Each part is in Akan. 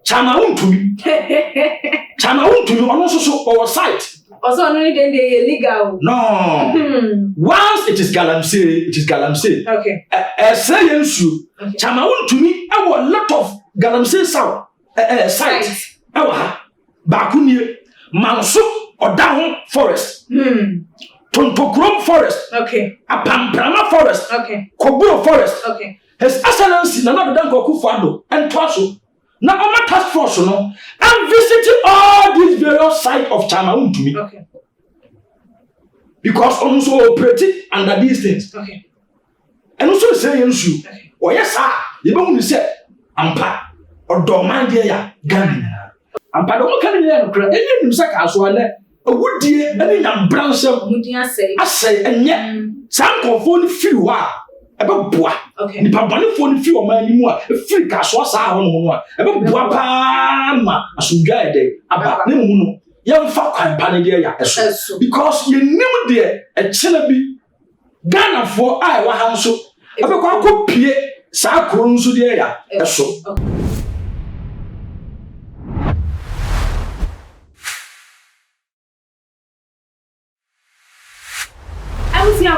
Chama untumi. Ono so our site. Also, no need illegal. No. Once it is galamsey, it is galamsey. Okay. Science you. Chama untumi. I want a lot of galamsey site. Awa. Bakunie. Manso or down forest. Tontokrom forest. Okay. Apamprama forest. Okay. Koburo forest. Okay. His Excellency Nana Danko Akufo-Addo and Twaso. Now on my task force, no, I'm visiting all these various sites of Chama Untumi. Okay. Because I'm also operating under these things. Okay. And also saying you. Okay. Oh yes, sir. You don't say Ampa or Dormandia Ghana. Ampa don't come in there. And you say as well. A wood dear, and then I'm brown self. I say, and yet some confound few are. About bois. Okay. Ni pa bani phone fi o ma ni mu a free ka so sa ho no a about bois pa ma asundwa e de aba na mu no ye mfa kwan pa ne de ya eso because ye nim de e chele bi Ghana for I wa ha so abekwa akopie sa koro nso de ya eso.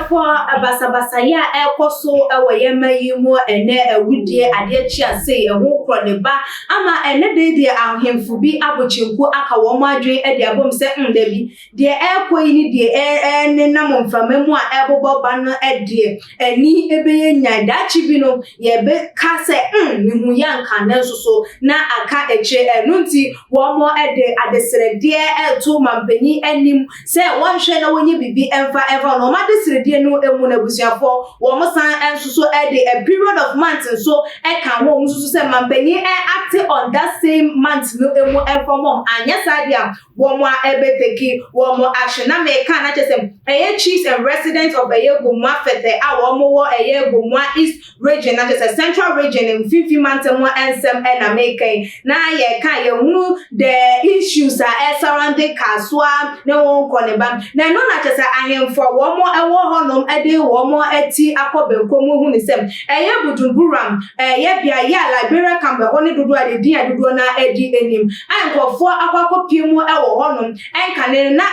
For abasabasa ya ekoso ewe yema yimu ene ewudie ade chi ase eho kro ne ba ama ene de ahemfu bi abochinku aka wo madwen e de abom se da bi de ekoyi ni de ene na momfamamu a ebobo ba no e de ani ebeye nya dachi bi no ye be ka se mihu yanka na soso na aka eche enunti wo mo e de adesere de eto mampani anim se wonhwe na wonye bibi emfa ever no ma desere de no emu na busuafo wo mo san ensuso e de a period of months so e kan wo mususu se mampani act on that same month no emu emfa mom anya sadia wo mo ebeteki wo mo action na me kan na chese chiefs and residents of Eyegomwa Fete a wo mo wo Eyegomwa East region na chese central region in Fifi Mountain ensem e na mekan na ye kan ye hunu the issues are surrounding Kaswa na won koneba na no na chese ahemfo wo mo ewo honom ede wo mo eti akobenkomu hu ni sem Bujumbura bia ya Liberia kambe honi dodo ade din adodo na edi enim ankofo akwakopiemu ewo honom enkane na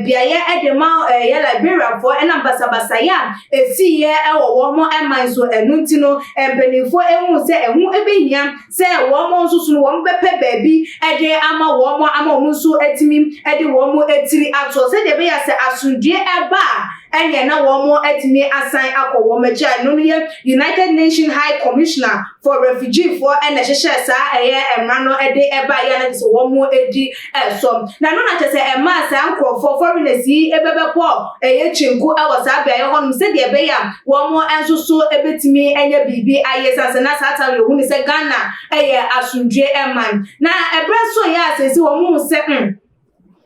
bia ye ede ma Liberia for ena basabasa ya esi ye ewo wo mo emanso enunti no embenifo ehu se ehu ebehia se wo mo nsusu no wo mbepe baabi ede ama wo mo ama wo nso etimi ede wo mo etiri ato se de be ya se asundie eba enye na wo mo etimi assign akwo meja no ye United Nations High Commissioner for Refugee for ene hehye sa emra no ede eba ya na se wo mo edi esom na no na chese ema sa ankrofo foreigners yi ebebepo chinku ewo sa bia ye honum se de be ya wo mo ensusu ebetimi enye bibi ayesa na sa ta hu ni se Ghana asundwe eman na ebreso ya se si wo mo se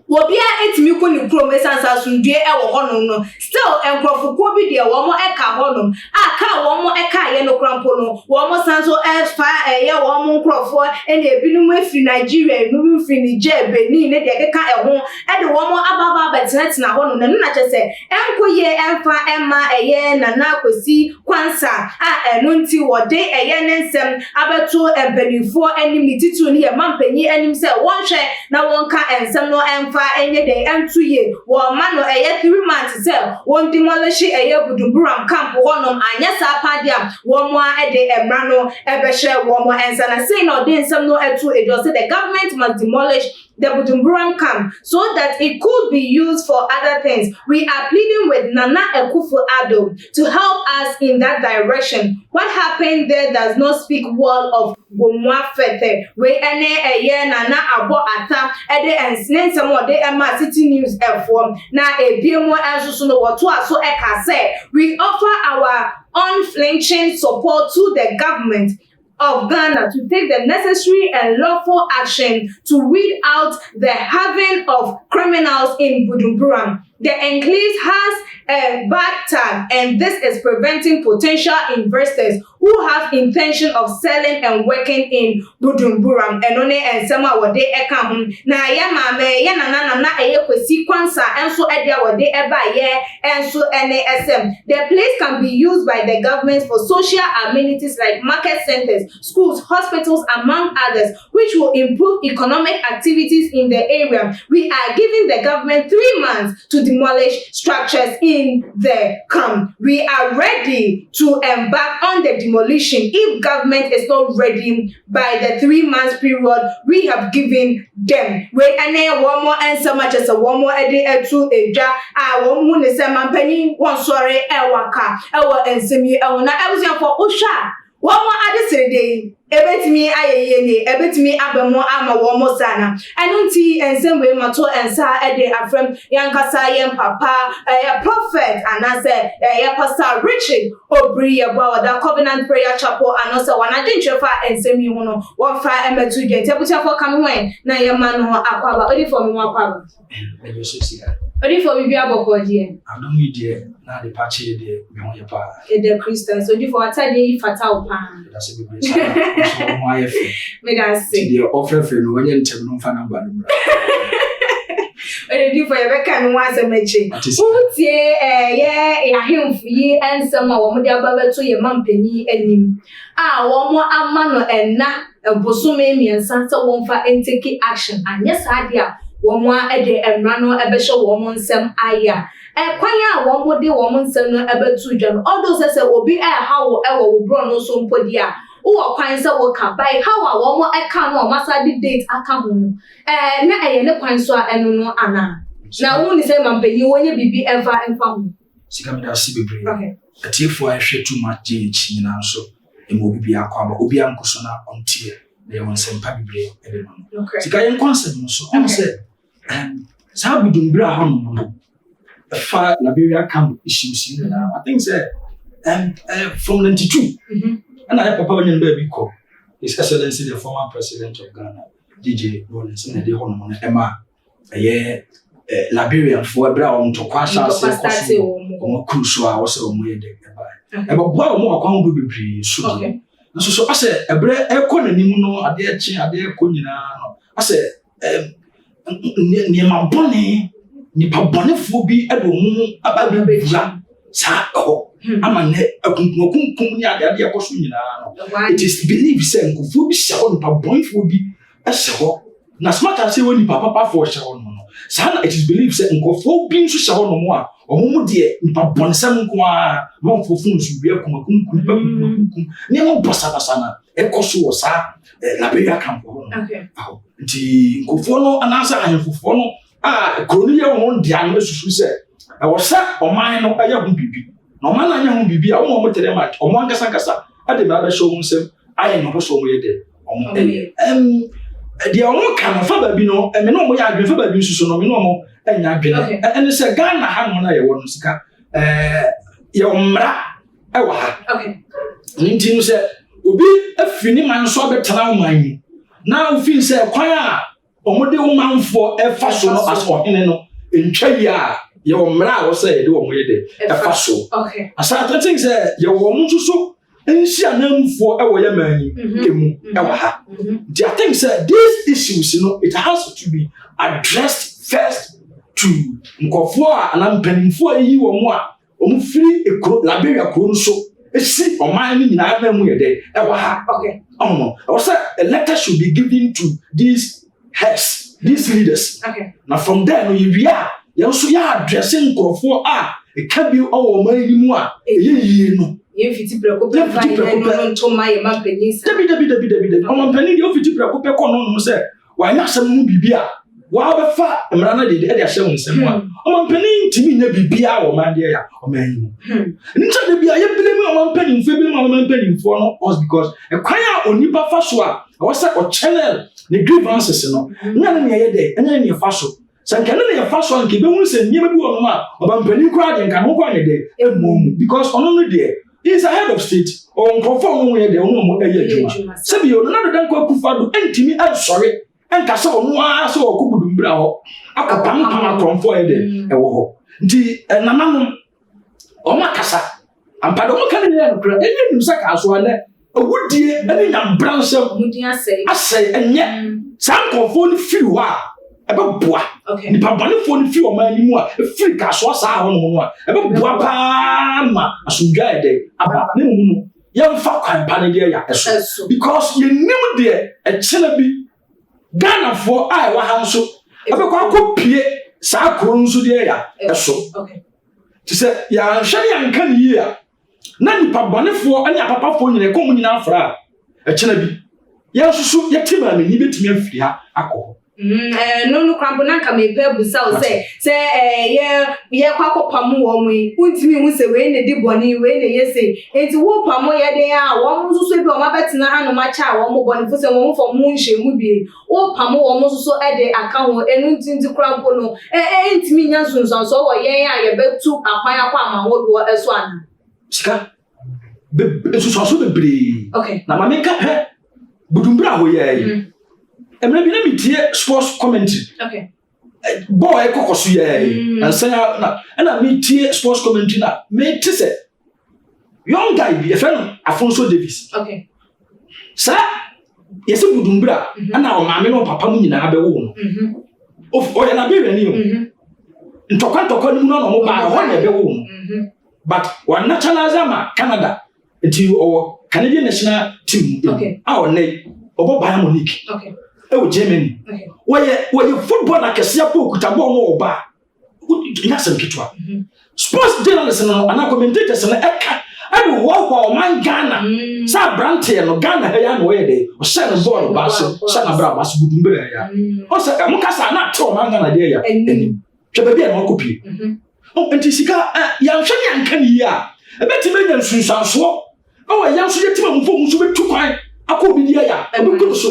Wobia etimi ko ni krom esansa sundue ewo honom no still enkrofoko bi de wo mo eka honom aka wo mo eka ye no krampo no wo mo sanso fa ye wo mo nkrofo ene ebinum afri Nigeria enum afri Niger Benin ne de keka eho e de wo mo ababa betenetina honom na na chese enkoye emfa emma eye na na kwesi kwansa enunti wode eye nensem abeto embenifo enimi titu ni ye mampanyi enim se wonhwe na wonka ensem no emfa enye de entuye wo ma no 3 months se won demolish Bujumbura camp honom anya sa padia wo mo ede emra no ebehye wo mo ensa na say no de nsem no etu ejo say the government must demolish the Bujumbura camp so that it could be used for other things. We are pleading with Nana Akufo-Addo to help us in that direction. What happened there does not speak well of Gomwa Fete. We ene Nana Abo Ata ede ensnen some de Emma City News F1 na ebiemo ensusu no woto aso eka say we offer our unflinching support to the government of Ghana to take the necessary and lawful action to weed out the having of criminals in Bujumbura. The enclave has a bad tag, and this is preventing potential investors who have intention of selling and working in Budumburam and only and some what they account na ya mame ya na kwesi kwansa enso edia what they eba ye enso NASM. The place can be used by the government for social amenities like market centers, schools, hospitals, among others, which will improve economic activities in the area. We are giving the government 3 months to demolish structures in the camp. We are ready to embark on the demolition if government is not ready by the 3 months period we have given them. We ane one more and so much as a one more to a jar. I won't moon is a mampany, one sorry, waka, and semi, na I was for Osha. One more other day, ebet me aye, ebet me abemo ama womo sana. I don't see and same way mato and sa ede afrem yankasa yem papa, a prophet, and I said, Pastor Richard Obri about the Covenant Prayer Chapel, and also one I didn't refer and send me one fire and 2 days. Tell for coming when na your man who aqua, only for me one power. Only for me, be able to dear. I don't need dear, now the patchy dear, your pa. The Christians, so for a tiny fatal pan. That's a good my May I say, the offer for no one tell no fan about them. Do for your can once a matching. Oh, yeah, him for ye and some of the above to your mum penny and him. Ah, one more a man and na a bosom and Santa won't for and take action. And yes, idea. One more a day and run or a special woman some aya. A quaya one more day woman son ever to John. All those as will be a how ever will bring no some podia. Oh, quines a work by how a woman I come on massa did date a come home. Na a no quines and no Anna. Now only say man pay you when you be ever and found. Sikamida Sibi. Okay. A tea for I share too much GH in answer. It will be a quaba, Obiam Kusona on tier. They want some pabi every month. Okay. Sikayan concept so I said. Sabu dumbra hanu fa Liberia camp issues now. I think say from 92 and I papa when baby call His Excellency the former president of Ghana DJ Rawlings and the hono Emma Liberian for bra on to kwasha say o cruise a wo say o mo ye de eba e bo mo akwan do bebre so so I say ebre e ko nanim no ade e chi ade e ko nyina no I say niema bone nipa bonefo bi edo mu ababibura sa ama ne akunkum ni ade ekoso nyina no it is believed say nkufo bi hye ho nipa bonefo bi ehye ho na smart as say woni papa for hye ho no sa it is believed say nkufo bi nso hye ho no mo a omo de nipa bonsam nko a monfofo nso bi akunkum ni mo bossa na ekoso wo sa Liberia camp ho no okay nti nkofo no anasa ahemfofo no kroni ye won dia no susu se e wo sa oman no aye ho bibi na oman na anya ho bibi a wo mo tere ma omo ankasa ankasa ade ba show mo sem aye no so mo ye de omo dia omo kan fa ba bi no me no mo ya adwen fa ba bi susu no me no mo anya adwen ene se Ghana ha no na ye wo no sika ye omra e wa ha okay nti no se obi afini man so abetara oman yi na ufin say kwan a omode womanfo e fa so no as ohene no entwa yi a ye omra wo say de wo ye de e fa so okay asa think say ye wo mo so enhia namfo e wo ye mani emu e wa ha I think say these issues it has to be addressed first to nkofo a anampanimfo yi wo mo a omu free Liberia kro no so esi oman ni nyina na mu ye de e wa ha okay also a letter should be given to these heads, these leaders. Okay. Now from there, no you are also addressing Crawford. It can be our money more. No. If it's preoccupied, to my company. Company, you fit preoccupy on say, why not some bibia? Wow, far, and Rana did Edia Shem someone. Penny to me, bibia or man dear or man. And inside the Bia, you blame on penny, Fabian, on penny for us because a choir on Nipa Fasua, or set or channel, the grievances, none near day, and then your faso. Some can only a faso and keep on saying, never go on ma, or penny crowd and can walk on a day, a moment, because on only day. He is a head of state, or perform where they own a year. Sabio, another than Kufado, and Timmy, I'm sorry. And Casso, no, so Kubu Bravo, Akapam, Crom for a day, a war. The Nanam Omakasa, ampa do mo kan ne no kra enye nim saka so ale awudie ene nyam branche mudi asai enye sankofo ni firi ho a ebeboa ni pabanefo ni firi o man ni mu a firi ka so sa ho no a ebeboa pa ma asundwa ede aba ne mu no yemfa kwan pa ne de ya eso because ye nim de echena bi Ghana for I wa ha so ebekwa kopie sa kro nso de ya eso ti se ya hwere ya nka ni yi a na ni pabanefo ani apapafo nyine ko mu nyina afra echena bi ya susu ya tima me ni betimi afiri ha akọ no krampo na ka me pe busa o say ye kwakopam wo mu untimi hu se we ne di boni we ne yese enti wo pam ye den a wo mu susu bi o ma betina ha no ma cha wo mu boni fu se wo mu fo mu nhye mu bi wo pam wo mu susu e de aka ho enu ntinti krampo no entimi nya sunsun so wo ye a ye betu akwan akwa ama wo do eso ana sika be so bebre na ma me ka budumbra ho ye emre bi na mitie sports commentary boy kokoso ye ansa na mitie sports commentary na me tise young guy bi efeno Afonso Davis sa yesi budumbra ana o maame no papa mu nyina be wo no o ya na be rani o ntokwa ni mu no mo ba ho na be wo no but one national zama Canada enti o Canadian national team a o nei obo Bayern Munich o Germany where football akese apo okutabọ no oba ina sem kitwa sports journalist no ana commentators no eka ade wo o man Ghana sa brante no Ghana ha ya no we de o share no ball ba so share na bra ba so budumbe ya o se mo kasa na to man Ghana de ya enim twa ba bia no kopie o enti sika ya hwe ne anka ni ya ebetime nya nsunsanso o ya nso yetima mfo mu so betu kwan akọ bi dia ya ebekuru so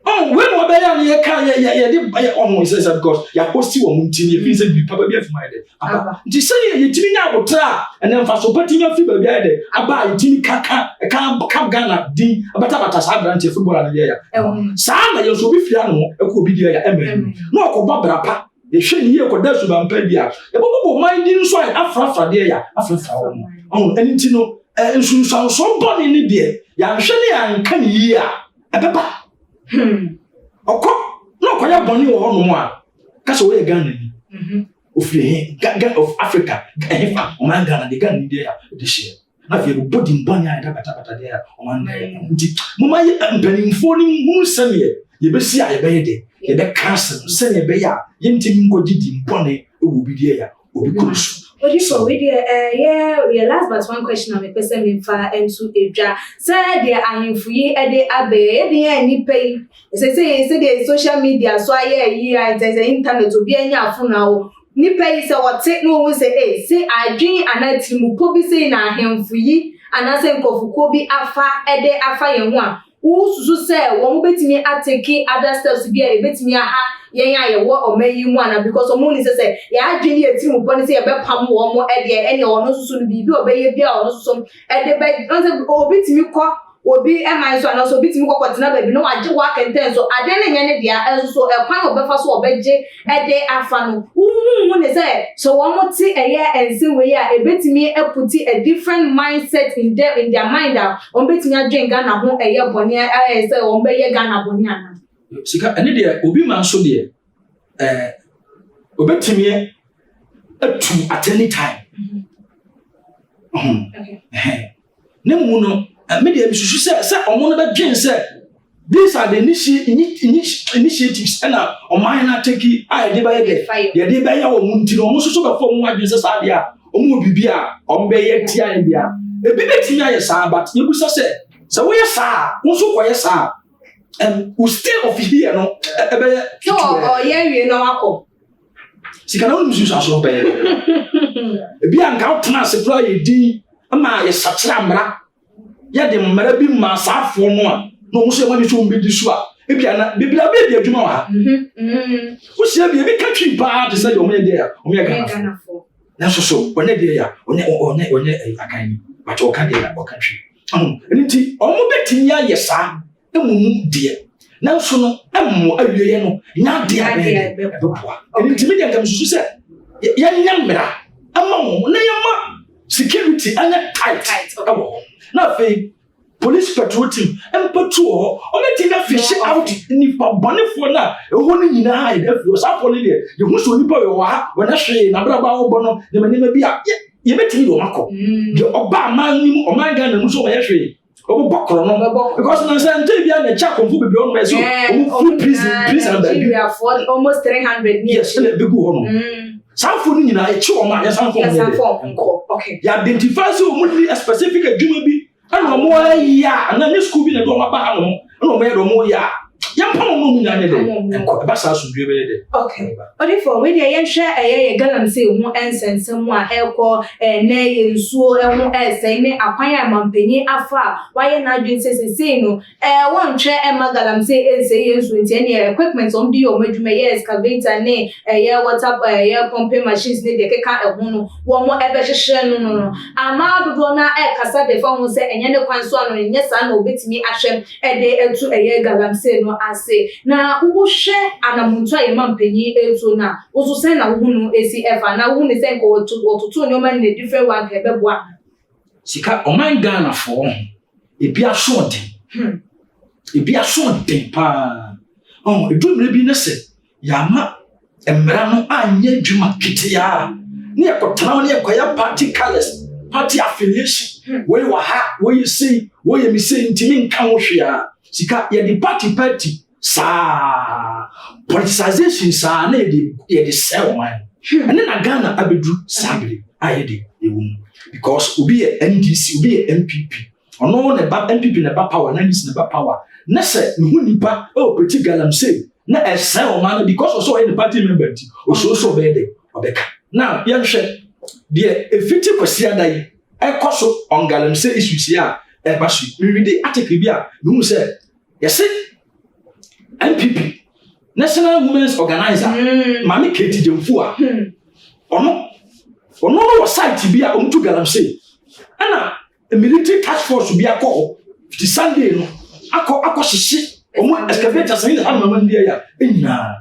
when we be ya ye kan ye de on we say because ya posti wo muntini e fi say bi papa bi afuma de aba nti se ye timi nya abotra ene mfa so pati nya fi ba bi de aba ye timi kaka ka Ghana din abata sa brante football na de ya sa na ye so bi fia no e ko bi dia ya emem no ko babra pa ye hwe ni ye ko da su ba mpa bia e bobo mind din so afra de ya afra on eni ti no nsunsan so boni ni de ya hwe ne ya nka ni yi a ebeba oko no ko ya boni wo no mo a ka so we Ghana ni ofiri Ghana of Africa Ghana o man Ghana de Ghana de ya de share na fi body mbani a da bata de ya o man nti mo ma ye mpanimfo ni hu sane ye be si a ye be de ye be cancel sane be ya ye ntimi ngo didi mbone e wo bi de ya obi kurusu. So we last but one question I'm person me fa into edwa say there ahemfuyi e de abe de ani pay say the social media so aye internet obi anya afuna wo ni pay say what take no say say adwin anatimu po bi say na ahemfuyi anase nkofuko bi afa e de afa ye ho a wo susu say wo betimi atake other steps bi e betimi aha yenya ye wo omayi mu ana because omo ni say ya adwini etimu poni say e be pam wo mo e de ene ono susu no bibi obeye bia ono susu e de be obi timi ko obi e man so ana so obi timi ko kotina ba bi no agye wa kenten so ade ne nyane dia enso e kwan obefa so obeje e de afa no hu ne say so wo mo ti eye ense we ya e betimi e puti a different mindset in their mind that on betimi adwen Ghana ho eye bone e say on be ye Ghana bone ana sika ene de obi man so de obetimi atu at any time ne mu no media bisusu say omo no be dwen say these are the initiatives and oman na take I de ba ye de ba ya wo munti no omo so be fo mu adwen say sa de a omo bibi a omo be ye tia ye bia e bi betimi aye sa but ye busa say so we sa wo so ko ye sa we stay of here no ebe no ye no akọ sika na unzu aso be ebi anka otna se fra ye din ama ye sachira mra ye de mra bi ma safo no a no mo so ma bi so mbi di so a ebi ana biblia be di adwuma wa wo se bi ebi ka twi pa de se o me de o me Ghana fo na so one de ya one akan ni ba to ka de la o ka twi nti o mo beti ya ye sa emumu de na so no emmo awiye no nya de be boa nti me de ngam susu se ya nyamra ama mo na yama security and tight. Now, police patrol team and patrol. Only thing fish out in the bonnet for now. A woman in the hide. If you are holiday, you must only pay your when I say Nabraba Bono, the man be up. You bet you, Marco. You Obama, or my gun, and so I say. Because Nansan Tibia and Chaco will be on my prison. We are for almost 300 years. Yes, let me go on. Some in a show my okay. You identify so a specific jubilee. I know more, and then this could be a doma bahano, no more, young Pamo and Bassa should be ready. Okay. But if we didn't share a gallant say one and someone elko and nay in so as saying a pine monpenny afar, why not doing say no, one chair and Magalam say yes with any equipment on the Omejuma excavator, nay, a year what up a year pumping machines need the cake of one more ever no. Amado Dona Casa de Phone say and Yana Consuano and yes, I know bit me action a day to a year galam say no. I say na ubu share anamuntua ye mampenyi ezo na ozo say na hunu ACF na hunu say ko otutu nyoma in a different one ke beboa sika oman Ghana for e bia so den pa edumre bi ne se yama emra no anye dwuma kitia ne yakotana ne yakoya party colors party affiliation where you ha where you see where you me say intimi nka wo hwea sika ye the party sa politicization sa na ye the sell man and then Ghana abedu sabri ayede ewum because obi ye NDC obi ye MPP ono ne ba MPP ne ba power na NDC ne ba power na se ne hu nipa Pretty Galamsey na e sell man because also any party member ti so be dey obeka now ye hwe de efiti kwasi adai ekoso on Galamsey issues ya e ba su we read the article bi a we hu say yes MPP National Women's Organizer Mami Katie Jemfua ono was site bi a omtu Galamsey ana a military task force bi akọ the Sunday no akọ hyehe omo excavator say na mama ndi ya enyina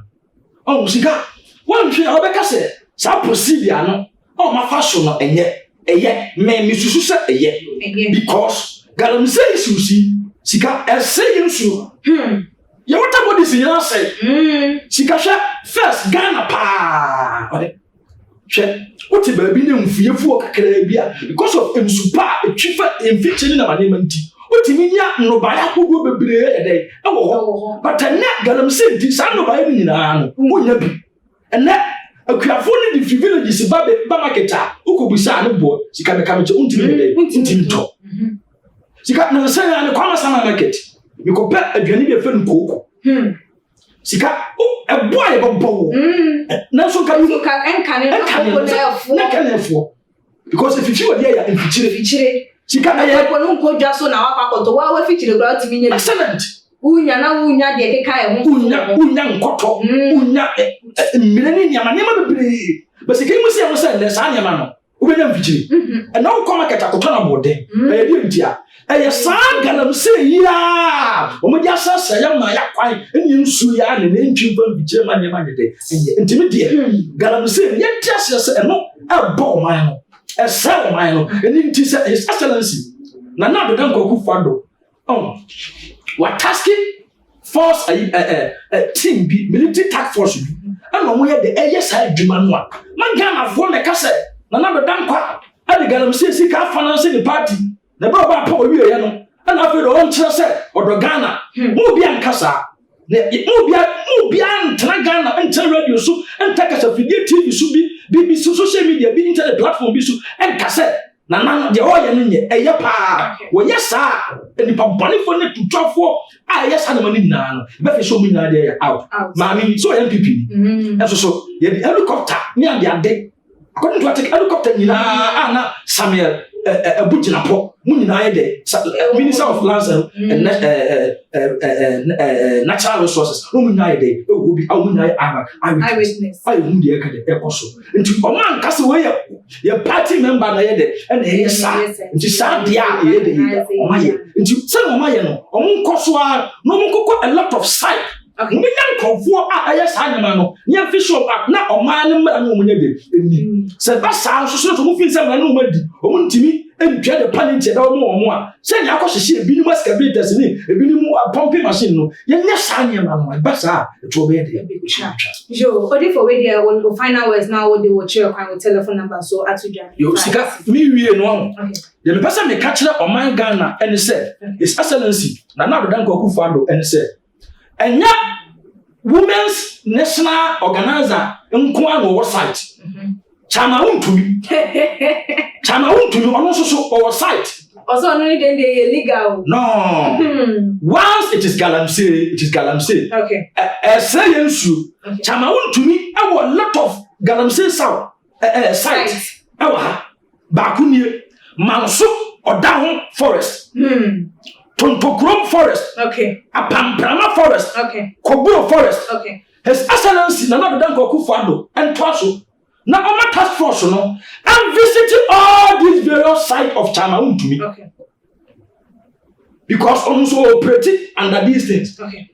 sika wan hwe obeka se sa procedure no ma fashion no eye me susu se eye because Galamsey susi sika say insu you want to go this year say sika first Ghana pa she what baby ne mfuyefu kakra bia because of ensupa etwifa emfichini na manemanti otiminya no baya kodo bebre ede ewo but na Galamsey di sa no baya nyina no wonya bi ene akuafo ne di villages ba marketa ukobisa ne bo sika me kameche untimi to sika na say na kwama sama market because aduane bi afa nkoko sika eboa ye bobo na so ka enkane na kanefo because if you were there in fichire sika aye ko no ko dwa so na wakwakoto wa fichire gba timi nya excellent unya de keka e ho unya nkoto unya mireni nyama nema bebre basika imusi ya so le sa nyama no ubenya mfichire na wo ko market akoto na bode e bi ntia eye sa Galamsey ya omoja asasa ya ma yakwan enyi nsu ya ne ntwimfa biche ma nyema nyede ntimi de Galamsey ye tiase se eno ebo man no e sell man no eni nti se his excellency na do dan koku fado what tasking force team bi military task force bi ana mo ye de eye sa adwuma no a man Ghana fo me kase na do dan kwa ade Galamsey sika finance the party na ba pa owie ye no ana afi do on kire se odo Ghana mo bia nkasa na mo bia ntana Ghana ntana radio so ntaka sa video TV so bi social media bi internet platform bi so enkase na de o ye no nye eye pa wo ye sa nipa bonifo ne tutwafo a ye sa na mani nyina no be fe so mu nyina de out mami so MPP so ye the helicopter ni ade according to article helicopter nyina ana Samuel Abujinapo Munina de Minister of Lands and Natural Resources. Munina de will be eyewitness. I won't be a also. And to Oman Castaway, your party member and yes, to Sandia, into San Mayano, Omun Koswa, no Moko a lot of sight Okay. Me yan konfo aya sa nyama no. Nya official na oman ne mra no munya de. Eni. Se ba sa so so mo fin se mra no mo di. O mo ntimi entwa de panity da mo a. Se nya akɔhyehyɛ ebi ni excavator's ni, ebi ni pumping machine no. Ye nya sa nyama no. Ba sa to be de. Jo, odi for we there will final words now what they will share kan with telephone number so atuja. Yo sika mi wie no. Okay. Ye me pesa me ka kire oman Ghana ene se His Excellency Nana Addo Dankwa Akufo-Addo ene se enya Women's National Organizer nko an over site. Chama untumi. Chama untumi ono so over site. Also no need dey illegal. No. Once it is galamsey, it is galamsey. Okay. Say yensu. Chama untumi e a lot of galamsey site. Ewa ha. Ba kunie Manso Odaho Forest. Tontokrom Forest. Okay. Apamprama Forest. Okay. Koburo Forest. Okay. His Excellency Nana Addo Dankwa Akufo-Addo and Twaso. Now on my task force no, I'm visiting all these various sites of Chama Untumi. Okay. Because also operating under these things. Okay.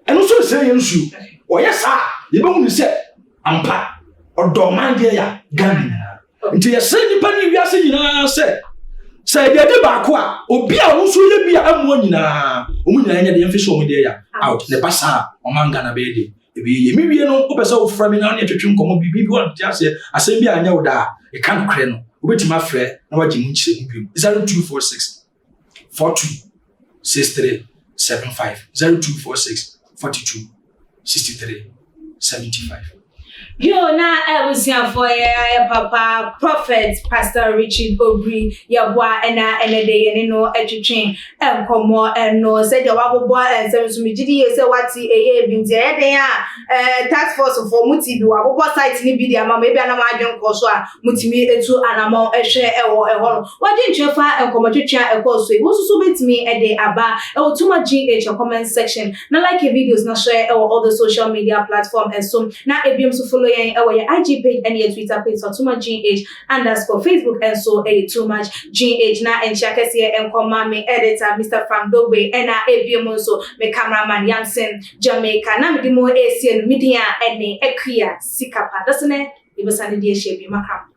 And also say yensu. Okay. Oh yes sir, you be when say ampa or dorman there ya Ghana. Nti ye say nipa ni wiase nyina say dey dey baako a obi a won so ye bia amu nyina omu nyina nya dey mfisho omu dey ya out ne pasa o man Ghana be dey ebi ye mi wie no o pese o fra mi na ne twetwe nkomo bibi won ti ase asem bi anya wo da e kan kre no obetima afre na wagi mu nkyire mu biom 0246 42 63 75 0246 42 63 75. Yo na ebusia for ya papa prophet Pastor Richard Obri ya boa ena de ye no etwetwen enkomo eno se de wabobo ensem so migidi ye se wati eye binti ye den a task force for muti bi wabobo site ni bi dia mama e bia na ma adwen koso a mutimi etu anamo ehwe ewo eho wadi ntwefa enkomo twetwa ekoso e wosusu betimi de aba e otuma GH comment section na like videos na share all the social media platform and so na ebiem so follow your IG page and your Twitter page so too much GH _ Facebook and so too much GH na and Chakesi and me editor Mr. Frank Dogbe and ABM so me cameraman Yamsen Jamaica na me mo Asian media and Ekia Sikapa doesn't it? It was an idea shape makam.